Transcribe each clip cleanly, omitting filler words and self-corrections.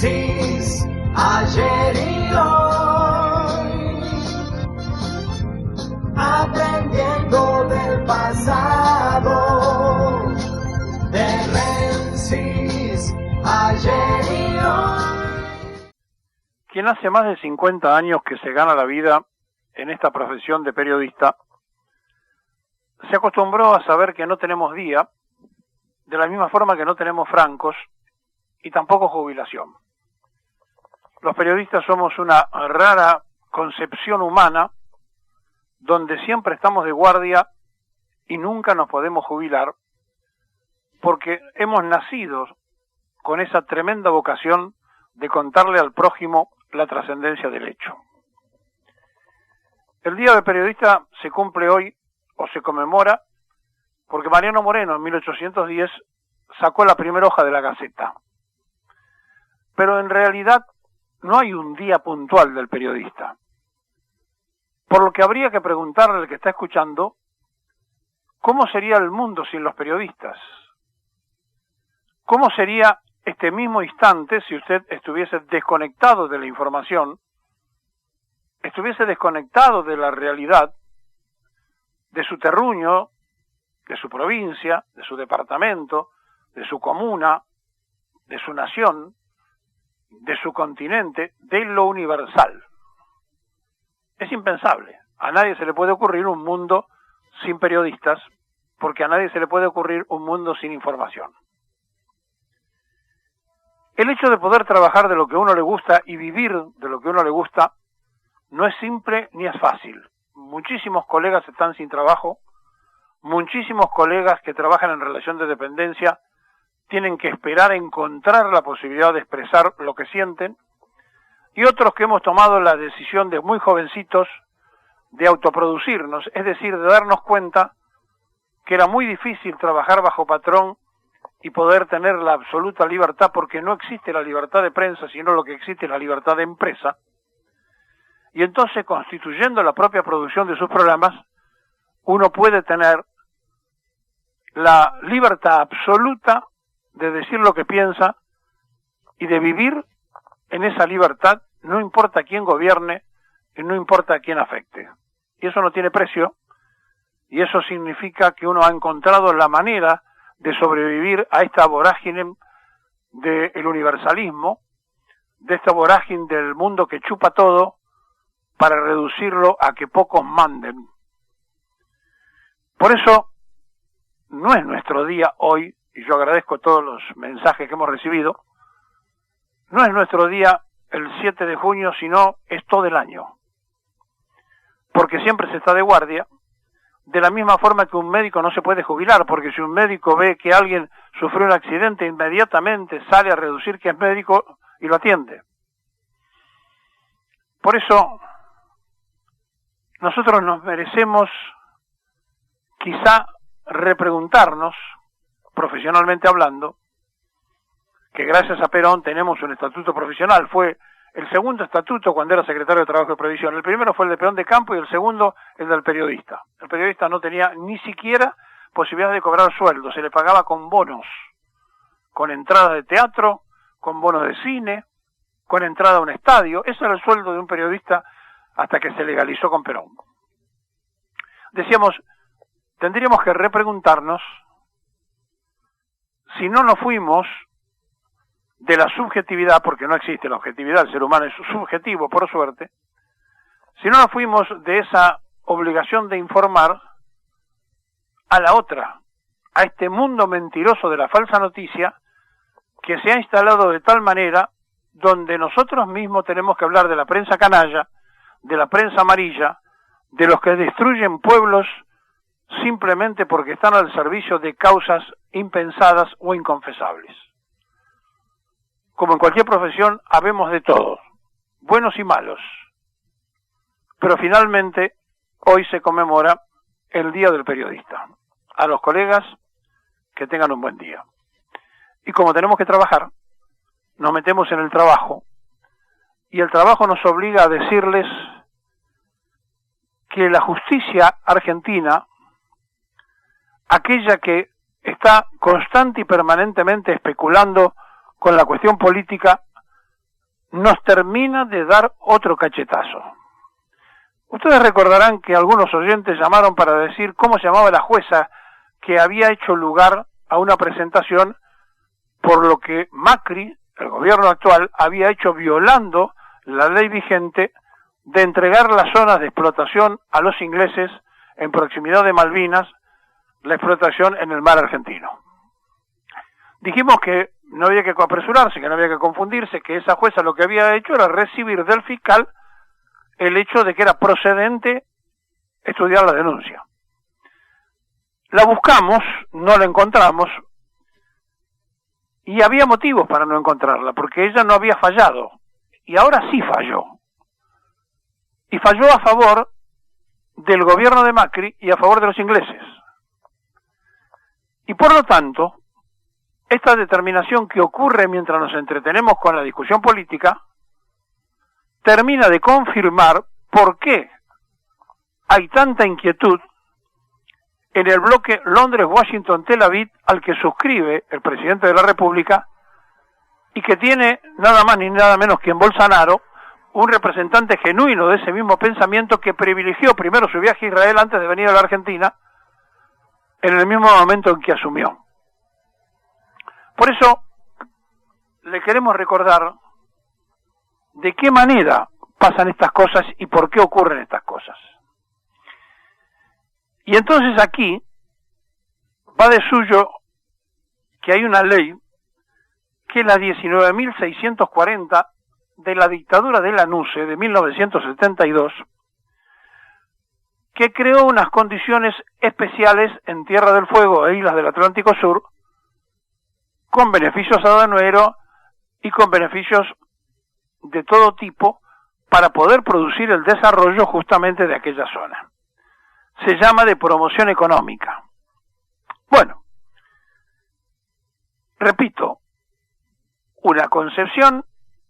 Francis, ayer y hoy, aprendiendo del pasado, de Francis, ayer y hoy. Quien hace más de 50 años que se gana la vida en esta profesión de periodista, se acostumbró a saber que no tenemos día, de la misma forma que no tenemos francos y tampoco jubilación. Los periodistas somos una rara concepción humana donde siempre estamos de guardia y nunca nos podemos jubilar porque hemos nacido con esa tremenda vocación de contarle al prójimo la trascendencia del hecho. El Día del Periodista se cumple hoy o se conmemora porque Mariano Moreno en 1810 sacó la primera hoja de la Gaceta. Pero en realidad no hay un día puntual del periodista. Por lo que habría que preguntarle al que está escuchando, ¿cómo sería el mundo sin los periodistas? ¿Cómo sería este mismo instante si usted estuviese desconectado de la información, estuviese desconectado de la realidad, de su terruño, de su provincia, de su departamento, de su comuna, de su nación, de su continente, de lo universal? Es impensable. A nadie se le puede ocurrir un mundo sin periodistas, porque a nadie se le puede ocurrir un mundo sin información. El hecho de poder trabajar de lo que a uno le gusta y vivir de lo que a uno le gusta no es simple ni es fácil. Muchísimos colegas están sin trabajo, muchísimos colegas que trabajan en relación de dependencia tienen que esperar a encontrar la posibilidad de expresar lo que sienten, y otros que hemos tomado la decisión de muy jovencitos de autoproducirnos, es decir, de darnos cuenta que era muy difícil trabajar bajo patrón y poder tener la absoluta libertad, porque no existe la libertad de prensa, sino lo que existe es la libertad de empresa. Y entonces, constituyendo la propia producción de sus programas, uno puede tener la libertad absoluta de decir lo que piensa y de vivir en esa libertad, no importa quién gobierne y no importa quién afecte. Y eso no tiene precio, y eso significa que uno ha encontrado la manera de sobrevivir a esta vorágine del universalismo, de esta vorágine del mundo que chupa todo para reducirlo a que pocos manden. Por eso, no es nuestro día hoy, y yo agradezco todos los mensajes que hemos recibido, no es nuestro día el 7 de junio, sino es todo el año. Porque siempre se está de guardia, de la misma forma que un médico no se puede jubilar, porque si un médico ve que alguien sufrió un accidente, inmediatamente sale a reducir que es médico y lo atiende. Por eso, nosotros nos merecemos quizá repreguntarnos, profesionalmente hablando, que gracias a Perón tenemos un estatuto profesional. Fue el segundo estatuto cuando era secretario de Trabajo y Previsión. El primero fue el de Peón de Campo y el segundo el del periodista. El periodista no tenía ni siquiera posibilidad de cobrar sueldo, se le pagaba con bonos, con entrada de teatro, con bonos de cine, con entrada a un estadio. Ese era el sueldo de un periodista hasta que se legalizó con Perón. Decíamos, tendríamos que repreguntarnos si no nos fuimos de la subjetividad, porque no existe la objetividad, el ser humano es subjetivo, por suerte, si no nos fuimos de esa obligación de informar a la otra, a este mundo mentiroso de la falsa noticia, que se ha instalado de tal manera donde nosotros mismos tenemos que hablar de la prensa canalla, de la prensa amarilla, de los que destruyen pueblos simplemente porque están al servicio de causas impensadas o inconfesables. Como en cualquier profesión, habemos de todos, buenos y malos. Pero finalmente, hoy se conmemora el Día del Periodista. A los colegas, que tengan un buen día. Y como tenemos que trabajar, nos metemos en el trabajo, y el trabajo nos obliga a decirles que la justicia argentina, aquella que está constante y permanentemente especulando con la cuestión política, nos termina de dar otro cachetazo. Ustedes recordarán que algunos oyentes llamaron para decir cómo se llamaba la jueza que había hecho lugar a una presentación por lo que Macri, el gobierno actual, había hecho violando la ley vigente de entregar las zonas de explotación a los ingleses en proximidad de Malvinas, la explotación en el mar argentino. Dijimos que no había que apresurarse, que no había que confundirse, que esa jueza lo que había hecho era recibir del fiscal el hecho de que era procedente estudiar la denuncia. La buscamos, no la encontramos, y había motivos para no encontrarla, porque ella no había fallado, y ahora sí falló. Y falló a favor del gobierno de Macri y a favor de los ingleses. Y por lo tanto, esta determinación que ocurre mientras nos entretenemos con la discusión política, termina de confirmar por qué hay tanta inquietud en el bloque Londres-Washington-Tel Aviv al que suscribe el presidente de la República y que tiene nada más ni nada menos que en Bolsonaro un representante genuino de ese mismo pensamiento que privilegió primero su viaje a Israel antes de venir a la Argentina en el mismo momento en que asumió. Por eso le queremos recordar de qué manera pasan estas cosas y por qué ocurren estas cosas. Y entonces aquí va de suyo que hay una ley que es la 19.640 de la dictadura de Lanusse de 1972, que creó unas condiciones especiales en Tierra del Fuego e islas del Atlántico Sur, con beneficios aduaneros y con beneficios de todo tipo para poder producir el desarrollo justamente de aquella zona. Se llama de promoción económica. Bueno, repito, una concepción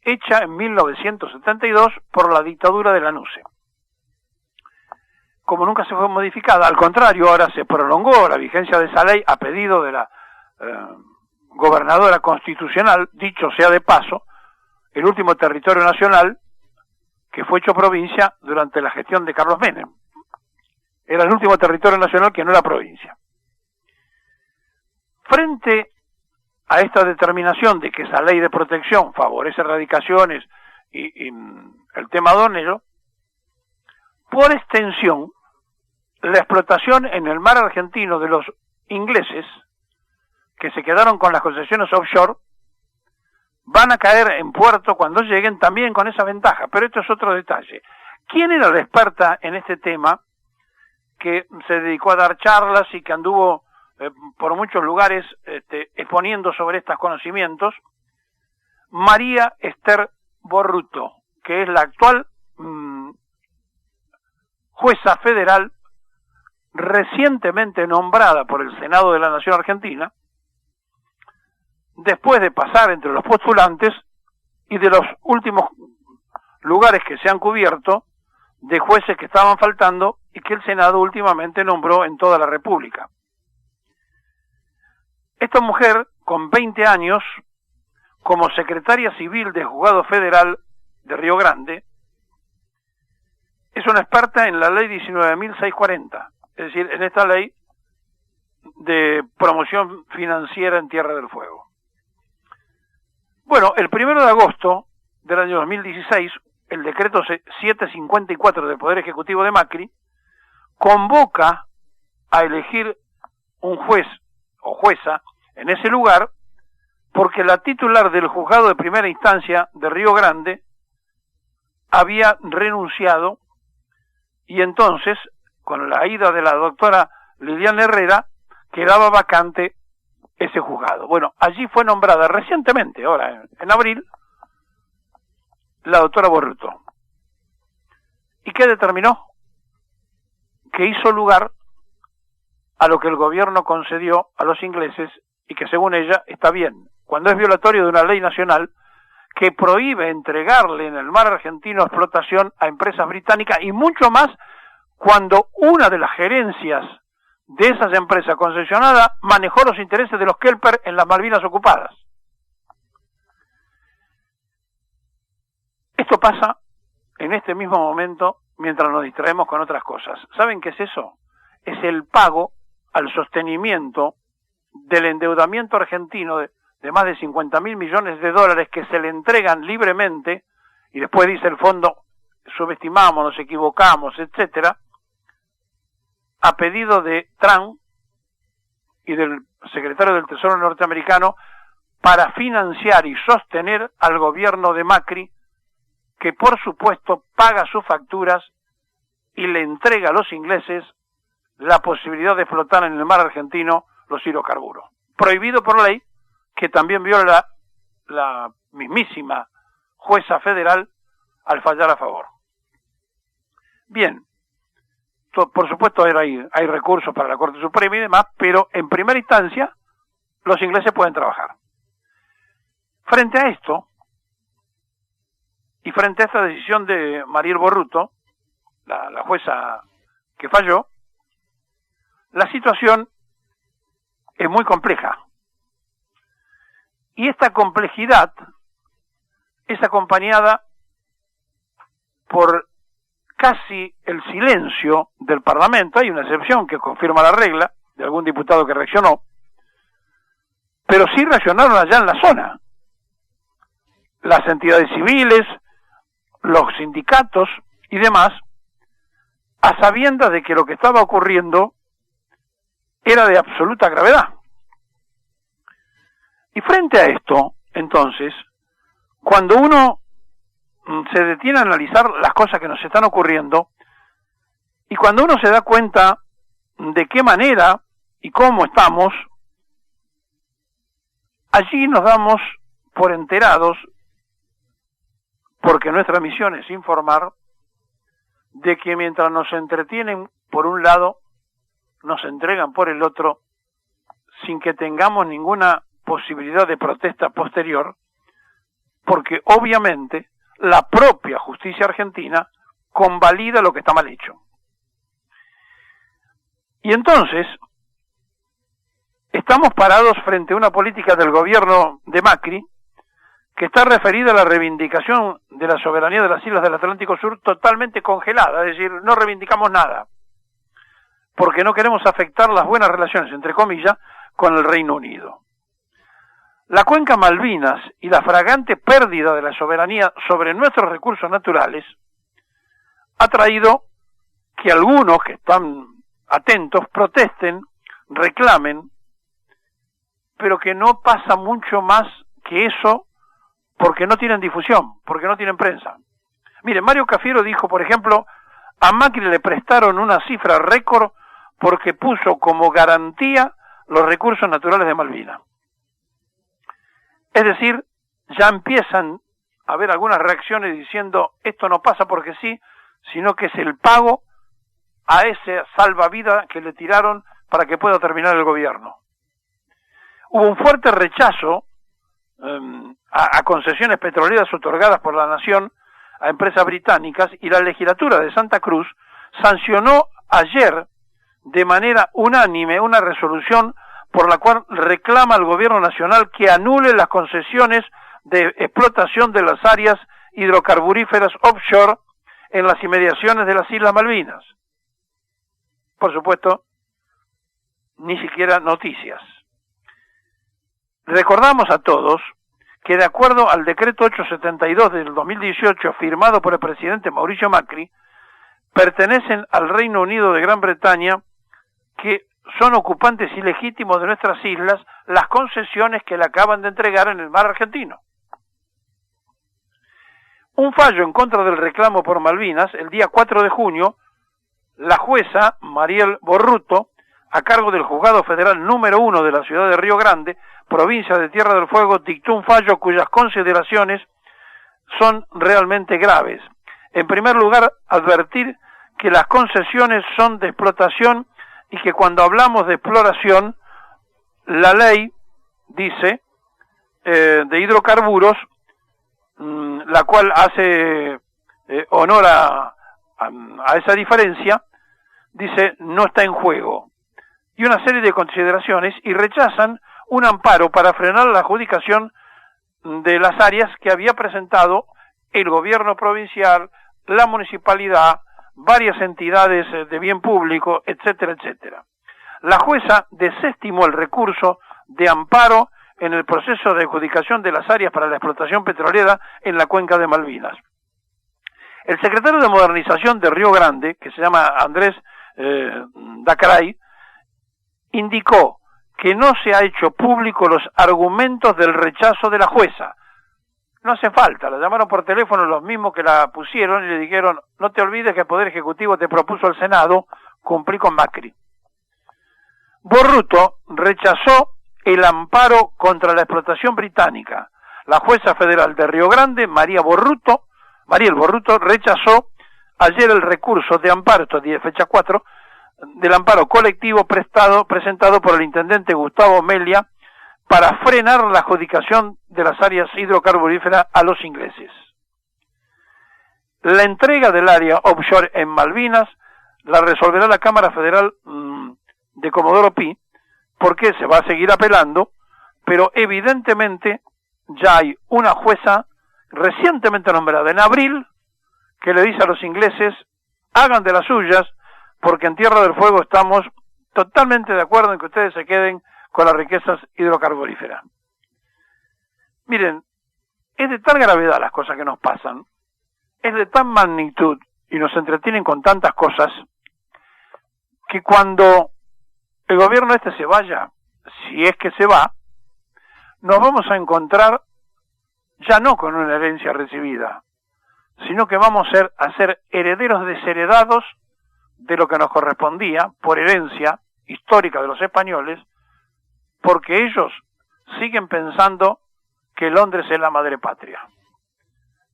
hecha en 1972 por la dictadura de Lanusse. Como nunca se fue modificada, al contrario, ahora se prolongó la vigencia de esa ley a pedido de la gobernadora constitucional, dicho sea de paso, el último territorio nacional que fue hecho provincia durante la gestión de Carlos Menem. Era el último territorio nacional que no era provincia. Frente a esta determinación de que esa ley de protección favorece erradicaciones y el tema aduanero, por extensión, la explotación en el mar argentino de los ingleses, que se quedaron con las concesiones offshore, van a caer en puerto cuando lleguen también con esa ventaja. Pero esto es otro detalle. ¿Quién era la experta en este tema que se dedicó a dar charlas y que anduvo por muchos lugares exponiendo sobre estos conocimientos? María Esther Borruto, que es la actual jueza federal recientemente nombrada por el Senado de la Nación Argentina, después de pasar entre los postulantes y de los últimos lugares que se han cubierto de jueces que estaban faltando y que el Senado últimamente nombró en toda la República. Esta mujer, con 20 años, como secretaria civil del Juzgado Federal de Río Grande, es una experta en la ley 19.640, es decir, en esta ley de promoción financiera en Tierra del Fuego. Bueno, el 1 de agosto del año 2016, el decreto 754 del Poder Ejecutivo de Macri convoca a elegir un juez o jueza en ese lugar porque la titular del juzgado de primera instancia de Río Grande había renunciado y entonces, con la ida de la doctora Liliana Herrera, quedaba vacante ese juzgado. Bueno, allí fue nombrada recientemente, ahora en abril, la doctora Borruto. ¿Y qué determinó? Que hizo lugar a lo que el gobierno concedió a los ingleses y que según ella está bien, cuando es violatorio de una ley nacional que prohíbe entregarle en el mar argentino explotación a empresas británicas y mucho más cuando una de las gerencias de esas empresas concesionadas manejó los intereses de los Kelper en las Malvinas ocupadas. Esto pasa en este mismo momento mientras nos distraemos con otras cosas. ¿Saben qué es eso? Es el pago al sostenimiento del endeudamiento argentino de más de 50.000 millones de dólares que se le entregan libremente, y después dice el fondo, subestimamos, nos equivocamos, etcétera, a pedido de Trump y del secretario del Tesoro norteamericano para financiar y sostener al gobierno de Macri, que por supuesto paga sus facturas y le entrega a los ingleses la posibilidad de flotar en el mar argentino los hidrocarburos. Prohibido por ley, que también viola la mismísima jueza federal al fallar a favor. Bien, por supuesto hay recursos para la Corte Suprema y demás, pero en primera instancia los ingleses pueden trabajar. Frente a esto, y frente a esta decisión de Mariel Borruto, la jueza que falló, la situación es muy compleja. Y esta complejidad es acompañada por casi el silencio del Parlamento. Hay una excepción que confirma la regla, de algún diputado que reaccionó, pero sí reaccionaron allá en la zona. Las entidades civiles, los sindicatos y demás, a sabiendas de que lo que estaba ocurriendo era de absoluta gravedad. Y frente a esto, entonces, cuando uno se detiene a analizar las cosas que nos están ocurriendo, y cuando uno se da cuenta de qué manera y cómo estamos, allí nos damos por enterados, porque nuestra misión es informar, de que mientras nos entretienen por un lado, nos entregan por el otro, sin que tengamos ninguna posibilidad de protesta posterior, porque obviamente la propia justicia argentina convalida lo que está mal hecho. Y entonces, estamos parados frente a una política del gobierno de Macri, que está referida a la reivindicación de la soberanía de las islas del Atlántico Sur totalmente congelada, es decir, no reivindicamos nada, porque no queremos afectar las buenas relaciones, entre comillas, con el Reino Unido. La cuenca Malvinas y la flagrante pérdida de la soberanía sobre nuestros recursos naturales ha traído que algunos que están atentos protesten, reclamen, pero que no pasa mucho más que eso, porque no tienen difusión, porque no tienen prensa. Miren, Mario Cafiero dijo, por ejemplo, a Macri le prestaron una cifra récord porque puso como garantía los recursos naturales de Malvinas. Es decir, ya empiezan a haber algunas reacciones diciendo esto no pasa porque sí, sino que es el pago a ese salvavidas que le tiraron para que pueda terminar el gobierno. Hubo un fuerte rechazo a concesiones petroleras otorgadas por la Nación a empresas británicas, y la legislatura de Santa Cruz sancionó ayer de manera unánime una resolución por la cual reclama al gobierno nacional que anule las concesiones de explotación de las áreas hidrocarburíferas offshore en las inmediaciones de las Islas Malvinas. Por supuesto, ni siquiera noticias. Recordamos a todos que de acuerdo al decreto 872 del 2018 firmado por el presidente Mauricio Macri, pertenecen al Reino Unido de Gran Bretaña, que son ocupantes ilegítimos de nuestras islas, las concesiones que le acaban de entregar en el mar argentino. Un fallo en contra del reclamo por Malvinas, el día 4 de junio, la jueza Mariel Borruto, a cargo del Juzgado Federal número 1 de la ciudad de Río Grande, provincia de Tierra del Fuego, dictó un fallo cuyas consideraciones son realmente graves. En primer lugar, advertir que las concesiones son de explotación y que cuando hablamos de exploración, la ley dice de hidrocarburos, la cual hace honor a esa diferencia, dice no está en juego, y una serie de consideraciones, y rechazan un amparo para frenar la adjudicación de las áreas que había presentado el gobierno provincial, la municipalidad, varias entidades de bien público, etcétera, etcétera. La jueza desestimó el recurso de amparo en el proceso de adjudicación de las áreas para la explotación petrolera en la cuenca de Malvinas. El secretario de Modernización de Río Grande, que se llama Andrés Dacray, indicó que no se ha hecho público los argumentos del rechazo de la jueza. No hace falta, la llamaron por teléfono los mismos que la pusieron y le dijeron: no te olvides que el Poder Ejecutivo te propuso el Senado, cumplí con Macri. Borruto rechazó el amparo contra la explotación británica. La jueza federal de Río Grande, Mariel Borruto, rechazó ayer el recurso de amparo, esto es fecha 4, del amparo colectivo presentado por el intendente Gustavo Melia para frenar la adjudicación de las áreas hidrocarburíferas a los ingleses. La entrega del área offshore en Malvinas la resolverá la Cámara Federal de Comodoro Pi, porque se va a seguir apelando, pero evidentemente ya hay una jueza recientemente nombrada en abril que le dice a los ingleses: hagan de las suyas, porque en Tierra del Fuego estamos totalmente de acuerdo en que ustedes se queden con las riquezas hidrocarburíferas. Miren, es de tal gravedad las cosas que nos pasan, es de tan magnitud y nos entretienen con tantas cosas, que cuando el gobierno se vaya, si es que se va, nos vamos a encontrar ya no con una herencia recibida, sino que vamos a ser herederos desheredados de lo que nos correspondía por herencia histórica de los españoles, porque ellos siguen pensando que Londres es la madre patria.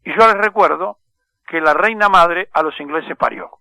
Y yo les recuerdo que la reina madre a los ingleses parió.